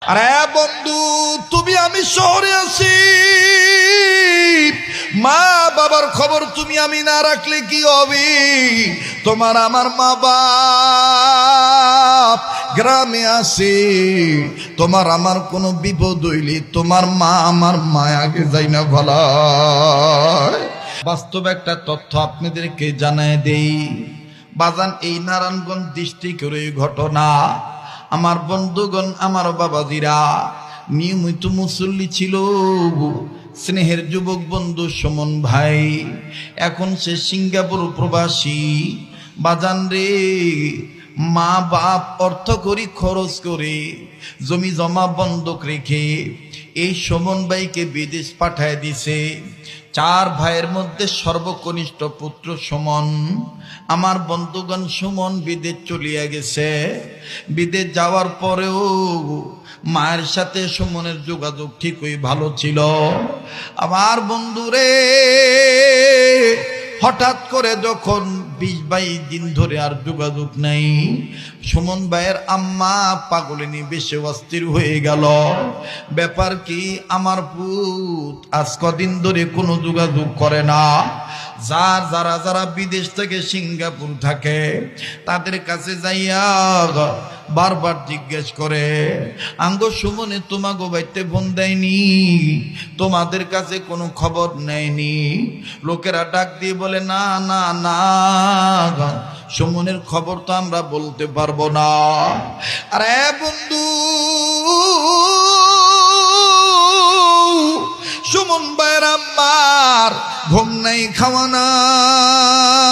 আরে বন্ধু, তুমি আমি শহরে আছি, মা বাবার খবর তুমি আমি না রাখলে কি হবে? তোমার আমার মা বাপ গ্রামে আসে, তোমার আমার কোনো বিপদ হইলে তোমার মা আমার মায়াকে যাই না ভালায়। বাস্তব একটা তথ্য আপনাদেরকে জানায় দেই বাজান, এই নারায়ণগঞ্জ ডিস্ট্রিক্টের এই ঘটনা। আমার বন্ধুগণ, আমার বাবাজিরা নিয়মিত মুসল্লি ছিল, স্নেহের যুবক বন্ধু সুমন ভাই, এখন সে সিঙ্গাপুর প্রবাসী। বাজান রে, মা বাপ অর্থ করি খরচ করে জমি জমা বন্ধক রেখে এই সুমন ভাইকে বিদেশ পাঠায় দিছে। চার ভাইয়ের মধ্যে সর্বকনিষ্ঠ পুত্র সুমন। আমার বন্ধুগণ, সুমন বিদেশ চলিয়া গেছে। বিদেশ যাওয়ার পরেও মায়ের সাথে সুমনের যোগাযোগ ঠিকই ভালো ছিল। আমার বন্ধুরে হঠাৎ করে যখন 20-22 দিন ধরে আর যোগাযোগ নাই, সুমন ভাইয়ের আম্মা পাগলিনী বেশি অস্থির হয়ে গেল। ব্যাপার কি, আমার পুত আজ কদিন ধরে কোনো যোগাযোগ করে না। যারা বিদেশ থেকে সিঙ্গাপুর থাকে তাদের কাছে যাইয়া বারবার জিজ্ঞেস করে, আঙ্গ সুমনে তোমাগো বাইতে ফোন দেয়নি, তোমাদের কাছে কোনো খবর নেয়নি? লোকেরা ডাক দিয়ে বলে, না না না, সুমনের খবর তো আমরা বলতে পারবো না। আরে বন্ধু, সুমন ভাইয়ের আম্মার ঘুম নাই, খাওয়া নাই।